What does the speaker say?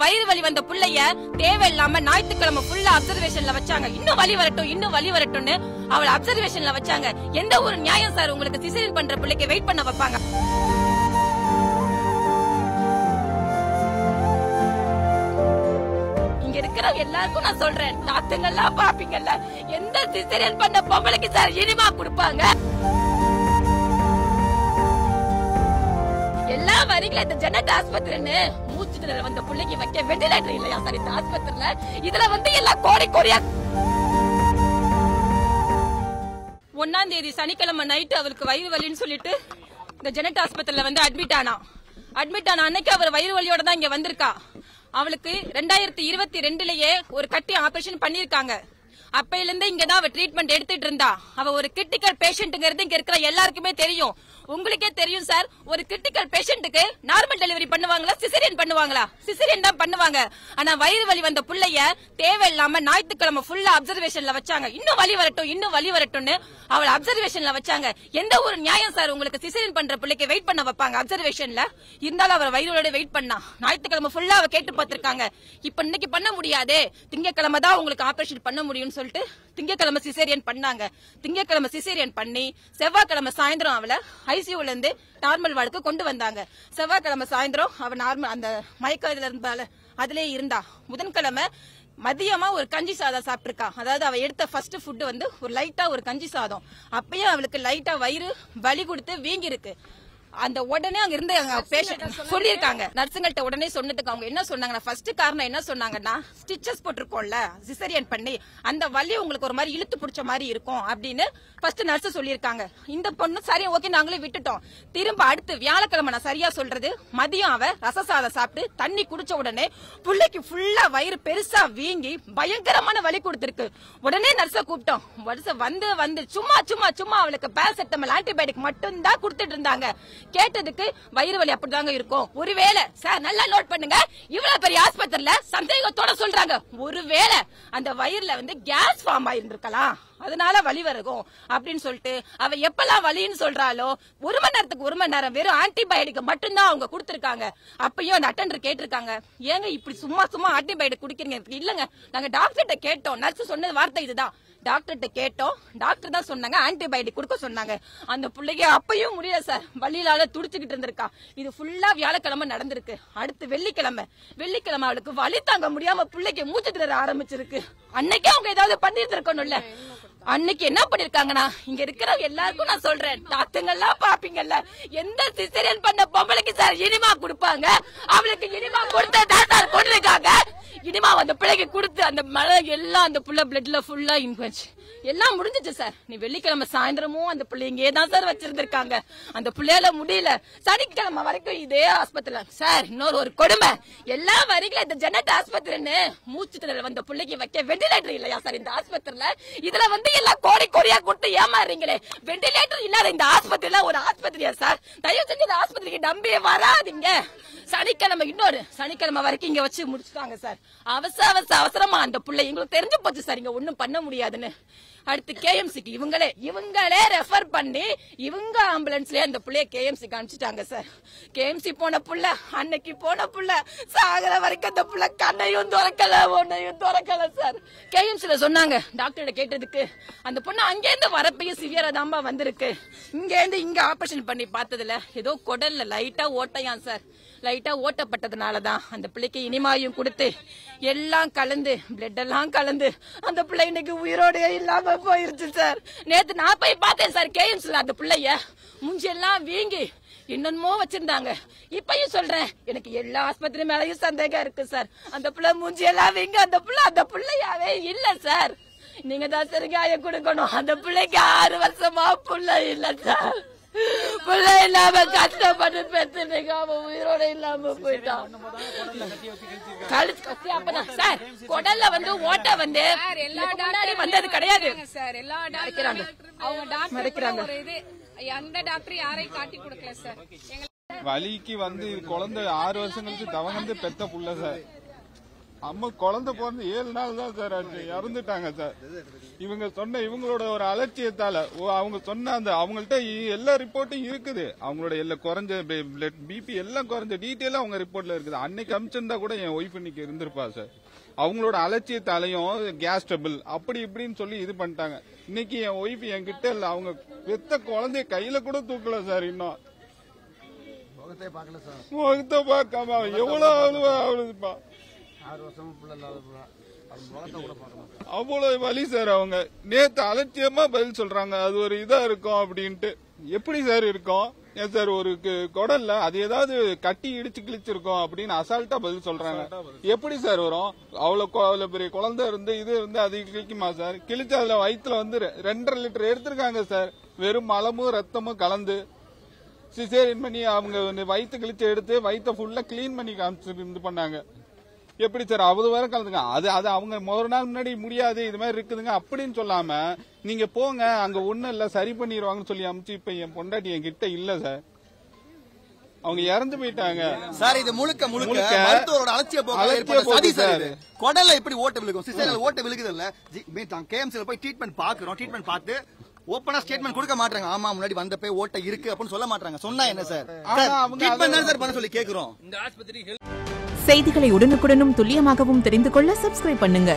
வயிறு வலி வந்த புள்ளைய தேவையில்லாம ஞாயிற்றுக்கிழமை ஃபுல்லா அப்சர்வேஷன்ல வச்சாங்க. இன்னும் வலி வரட்டும்னு அவளை அப்சர்வேஷன்ல வச்சாங்க. எந்த ஒரு நியாயம் சார் உங்களுக்கு சிசேரியன் பண்ற பிள்ளைக்கு வெயிட் பண்ண வைப்பாங்க? இங்க இருக்கிற எல்லாருக்கும் நான் சொல்றேன், டாக்டர் எல்லாம் பாப்பீங்கல்ல, எந்த சிசேரியன் பண்ண பொம்பளைக்கு சார் இனிமா கொடுப்பாங்க? எல்லா வரிகளும் இந்த ஜெனட் ஆஸ்பத்திரின்னு மூச்சு திணறல் வந்த பிள்ளைக்கு வைக்க வெண்டிலேட்டர் இல்லையா சார் இந்த ஆஸ்பத்திரியில? இதுல வந்து எல்லாம் கோடியா 1ஆம் தேதி சனிக்கிழமை நைட்டு அவருக்கு வயிறு வலின்னு சொல்லிட்டு இந்த ஜெனட் ஆஸ்பத்திரியில வந்து அட்மிட் ஆனா அன்னைக்கு அவர் வயிறு வலியோட தான் இங்க வந்திருக்கா. அவளுக்கு 2022லயே ஒரு கட்டி ஆபரேஷன் பண்ணிருக்காங்க. அப்பையில இருந்து இங்கதான் அவ ட்ரீட்மெண்ட் எடுத்துட்டு இருந்தா. அவ ஒரு கிரிட்டிக்கல் பேஷண்ட்ங்கிறது இங்க இருக்கிற எல்லாருக்குமே தெரியும், உங்களுக்கே தெரியும் சார். ஒரு கிரிட்டிக்கல் பேஷண்ட்டுக்கு நார்மல் டெலிவரி பண்ணுவாங்களா, சிசேரியன் பண்ணுவாங்களா? சிசேரியன் தான் பண்ணுவாங்க. ஆனா வயிறு வலி வந்த புள்ளைய தேவையில்லாம ஞாயிற்றுக்கிழமை ஃபுல்லா அப்சர்வேஷன்ல வச்சாங்க. இன்னும் வலி வரட்டும்னு அவளை அப்சர்வேஷன்ல வச்சாங்க. எந்த ஒரு நியாயம் சார் உங்களுக்கு சிசேரியன் பண்ற பிள்ளைக்கு வெயிட் பண்ண வைப்பாங்க அப்சர்வேஷன்ல? இருந்தாலும் அவர் வயிறோட வெயிட் பண்ணா. ஞாயிற்றுக்கிழமை ஃபுல்லா அவ கேட்டு பார்த்திருக்காங்க. இப்ப இன்னைக்கு பண்ண முடியாது, திங்கக்கிழமை தான் உங்களுக்கு ஆபரேஷன் பண்ண முடியும்னு சொல்லிட்டு திங்கக்கிழமை சிசேரியன் பண்ணாங்க. திங்கக்கிழமை சிசேரியன் பண்ணி செவ்வாய்க்கிழமை சாயந்தரம் அவளை ஐசியூல இருந்து நார்மல் வார்டுக்கு கொண்டு வந்தாங்க. செவ்வாய்க்கிழமை சாயந்தரம் அவ நார்மல் அந்த மயக்கத்துல இருந்தால அதுலயே இருந்தா. புதன்கிழமை மதியமா ஒரு கஞ்சி சாதம் சாப்பிட்டிருக்கா. அதாவது அவ எடுத்த ஃபர்ஸ்ட் ஃபுட் வந்து ஒரு லைட்டா ஒரு கஞ்சி சாதம். அப்பயும் அவளுக்கு லைட்டா வயிறு வலி கொடுத்து வீங்கி இருக்கு. அந்த உடனே அங்க இருந்து பேஷண்ட் சொல்லிருக்காங்க, நர்ஸுங்கள்ட்ட உடனே சொன்னதுக்கு அவங்க என்ன சொன்னாங்கன்னா, ஃபர்ஸ்ட் காரணம் என்ன சொன்னாங்கன்னா, ஸ்டிச்சஸ் போட்டிருக்கோம்ல சிசேரியன் பண்ணி, அந்த வலி உங்களுக்கு ஒரு மாதிரி இழுத்து பிடிச்ச மாதிரி இருக்கும் அப்படின்னு ஃபர்ஸ்ட் நர்ஸ் சொல்லிருக்காங்க. இந்த பொண்ணு சரி ஓகே நாங்களே விட்டுட்டோம். திரும்ப அடுத்து வியாழக்கிழமை, நான் சரியா சொல்றது, மதியம் அவ ரசசாதம் சாப்பிட்டு தண்ணி குடிச்ச உடனே பிள்ளைக்கு ஃபுல்லா வயிறு பெருசா வீங்கி பயங்கரமான வலி கொடுத்திருக்கு. உடனே நர்ஸ கூப்பிட்டோம். வந்து சும்மா அவளுக்கு பேராசிட்டமால் ஆன்டிபயோட்டிக் மட்டும் தான் கொடுத்துட்டு இருந்தாங்க. கேட்டதுக்கு வயிறு வலி அப்படிதாங்க இருக்கும். ஒருவேளை சார் நல்லா நோட் பண்ணுங்க, இவ்வளவு பெரிய ஆஸ்பத்திரியில சந்தேகத்தோட சொல்றாங்க, ஒருவேளை அந்த வயிறுல வந்து கேஸ் ஃபார்ம் ஆயிருந்திருக்கலாம், அதனால வலி வருகும் அப்படின்னு சொல்லிட்டு அவ எப்பெல்லாம் வலின்னு சொல்றாளோ 1 மணி நேரம் வெறும் ஆன்டிபயோட்டிக் மட்டும்தான் அவங்க கொடுத்திருக்காங்க. அப்பயும் அந்த அட்டெண்டர் கேட்டிருக்காங்க, ஏங்க இப்படி சும்மா ஆன்டிபயோட்டிக் குடிக்கிறீங்க? இல்லங்க, நாங்க டாக்டர்கிட்ட கேட்டோம், நர்ஸ் சொன்னது வார்த்தை இதுதான், டாக்டர்கிட்ட கேட்டோம், டாக்டர் தான் சொன்னாங்க ஆன்டிபயோட்டிக் கொடுக்க சொன்னாங்க. அந்த பிள்ளைக்கு அப்பயும் முடியல சார், வலியிலால துடிச்சுக்கிட்டு இருந்திருக்கா. இது ஃபுல்லா வியாழக்கிழமை நடந்திருக்கு. அடுத்து வெள்ளிக்கிழமை அவளுக்கு வலி தாங்க முடியாம பிள்ளைக்கு மூச்சு திணற ஆரம்பிச்சிருக்கு. அன்னைக்கே அவங்க ஏதாவது பண்ணிருந்திருக்கணும்ல. அன்னைக்கு என்ன பண்ணிருக்காங்கன்னா, இங்க இருக்கிற எல்லாருக்கும் நான் சொல்றேன், டாக்டர் எல்லாம் பாப்பீங்கல்ல, எந்த சிசேரியன் பண்ண பொம்பளைக்கு சார் இனிமா கொடுப்பாங்க? அவளுக்கு இனிமா கொடுத்தா சார் கொண்டிருக்காங்க. இனிமா அந்த பிள்ளைக்கு கொடுத்து அந்த மழை எல்லாம் அந்த புள்ள பிளட்ல ஃபுல்லா இன்ஃபெக்ட் எல்லாம் முடிஞ்சிச்சு சார். நீ வெள்ளிக்கிழமை சாயந்தரமும் அந்த பிள்ளை இங்கே தான் சார் வச்சிருந்திருக்காங்க. அந்த பிள்ளையால முடியல. சனிக்கிழமை வரைக்கும் இதே ஆஸ்பத்திரியில சார். இன்னொரு ஒரு கொடுமை, எல்லா வரிகளும் இந்த ஜெனட் ஆஸ்பத்திரின்னு மூச்சு திணறல் வந்த பிள்ளைக்கு வைக்க வெண்டிலேட்டர் இல்லையா சார் இந்த ஆஸ்பத்திரியில? இதுல வந்து எல்லாம் கோடியா கொடுத்து ஏமாறீங்களே. வெண்டிலேட்டர் இல்லாத இந்த ஆஸ்பத்திரியில ஒரு ஆஸ்பத்திரியா சார்? தயவு செஞ்சு இந்த ஆஸ்பத்திரிக்கு நம்பியே வராதிங்க. சனிக்கிழமை வரைக்கும் இங்க வச்சு முடிச்சுட்டாங்க சார். அவசரமா அந்த பிள்ளை எங்களுக்கு தெரிஞ்சு போச்சு சார், இங்க ஒண்ணும் பண்ண முடியாதுன்னு. அடுத்து கேஎம்சிக்கு இவங்களே ரெஃபர் பண்ணி இவங்க ஆம்புலன்ஸ்லயே அந்த புள்ளைய கேஎம்சிக்கு அனுப்பிச்சிட்டாங்க சார். கேஎம்சி போன புள்ள, அன்னைக்கு போன புள்ள சாகர வரைக்கும் அந்த புள்ள கண்ணையும் திறக்கல ஒன்னையும் திறக்கல சார். கேஎம்சில சொன்னாங்க, டாக்டர்கிட்ட கேட்டதுக்கு அந்த பொண்ணு அங்கேருந்து வரப்பையும் சிவியரா தாம்பா வந்திருக்கு, இங்க ஆபரேஷன் பண்ணி பார்த்ததுல ஏதோ குடல்ல லைட்டா ஓட்டையான் சார். லைட்டா ஓட்டப்பட்டதுனாலதான் அந்த பிள்ளைக்கு இனிமாயும் கொடுத்து எல்லாம் கலந்து பிளட் எல்லாம் கலந்து அந்த பிள்ளை இன்னைக்கு உயிரோட இல்லாம போயிருச்சு சார். நேத்து நான் போய் பார்த்தேன் சார் கேஎம்சில, அந்த பிள்ளைய மூஞ்செல்லாம் வீங்கி என்னென்னமோ வச்சிருந்தாங்க. இப்பயும் சொல்றேன், எனக்கு எல்லா ஆஸ்பத்திரி மேலயும் சந்தேகம் இருக்கு சார். அந்த பிள்ளை மூஞ்சியெல்லாம் வீங்க, அந்த பிள்ளையாவே இல்ல சார். நீங்க தான் சரி நியாயம் கொடுக்கணும். அந்த பிள்ளைக்கு 6 வருஷமா புள்ள இல்ல சார். புள்ள இல்லாம கஷ்டப்பட்டு பெற்று அவன் உயிரோட இல்லாம போயிட்டான். அப்பதான் சார் குடல்ல வந்து ஓட்ட வந்து வந்தது கிடையாது சார். எல்லா டாக்டர் அந்த டாக்டர் யாரையும் காட்டி கொடுக்கல சார். வலிக்கு வந்து குழந்தை 6 வருஷம் கழிச்சு தவங்க பெத்த புள்ள சார். அம்மா குழந்தை பிறந்து 7 நாள் தான் சார் ஆச்சு, இறந்துட்டாங்க சார். இவங்களோட ஒரு அலட்சியத்தால அவங்க சொன்ன அந்த அவங்கள்ட்ட எல்லா ரிப்போர்ட்டும் இருக்குது. அவங்களோட எல்லாம் குறைஞ்ச பிபி எல்லாம் குறைஞ்ச டீட்டெயிலா அவங்க ரிப்போர்ட்ல இருக்குது. அன்னைக்கு அமிச்சிருந்தா கூட என் ஒய்ஃப் இன்னைக்கு இருந்திருப்பா சார். அவங்களோட அலட்சியத்தாலையும் கேஸ் ட்ரபிள் அப்படி இப்படின்னு சொல்லி இது பண்ணிட்டாங்க. இன்னைக்கு என் ஒய்ஃப் என்கிட்ட இல்ல, அவங்க பெத்த குழந்தைய கையில கூட தூக்கல சார். இன்னும் முகத்தை பார்க்காம எவ்வளவு அவ்வளவுப்பா, அவ்வளவு வலி சார். அவங்க நேத்து அலட்சியமா பதில் சொல்றாங்க, அது ஒரு இதா இருக்கும் அப்படின்ட்டு. எப்படி சார் இருக்கும்? ஏன் சார் ஒரு குடல்ல அது ஏதாவது கட்டி இடிச்சு கிழிச்சிருக்கோம் அப்படின்னு அசால்ட்டா பதில் சொல்றாங்க. எப்படி சார் வரும்? அவ்வளவு பெரிய குழந்தை இருந்து இது இருந்து அது கிழிக்குமா சார்? கிழிச்சு அதுல வயிற்றுல வந்து 2.5 லிட்டர் எடுத்திருக்காங்க சார். வெறும் மலமும் ரத்தமும் கலந்து சிசேரியன் பண்ணி அவங்க வயிற்று கிழிச்சு எடுத்து வயிற்ற ஃபுல்லா கிளீன் பண்ணி காமிச்சு இது பண்ணாங்க. எப்படி சார் அவ்வளவு வரை கலந்துங்க? அது அவங்க ஒரு நாள் முன்னாடி முடியாது இது மாதிரி இருக்குதுங்க அப்படின்னு சொல்லாம நீங்க போங்க, அங்க ஒண்ணும் இல்ல சரி பண்ணிடுவாங்கன்னு சொல்லி அமிச்சு இப்ப என் பொண்டாட்டி என்கிட்ட இல்ல சார். அவங்க இறந்து போயிட்டாங்க சார். இது முழுக்க மருத்துவரோட அலட்சிய போக்கு சார். குடல்ல எப்படி ஓட்ட விழுகும்? சிசேரியன்ல ஓட்ட விழுகுது இல்ல. கேஎம்சில போய் ட்ரீட்மெண்ட் பாக்குறோம். ட்ரீட்மெண்ட் பார்த்து ஓப்பனா ஸ்டேட்மெண்ட் கொடுக்க மாட்டாங்க. ஆமா முன்னாடி வந்தப்ப ஓட்ட இருக்கு அப்படின்னு சொல்ல மாட்டாங்க. சொன்னா என்ன சார்? ட்ரீட்மெண்ட் தான் சார் பண்ண சொல்லி கேக்குறோம். செய்திகளை உடனுக்குடனும் துல்லியமாகவும் தெரிந்து கொள்ள சப்ஸ்கிரைப் பண்ணுங்க.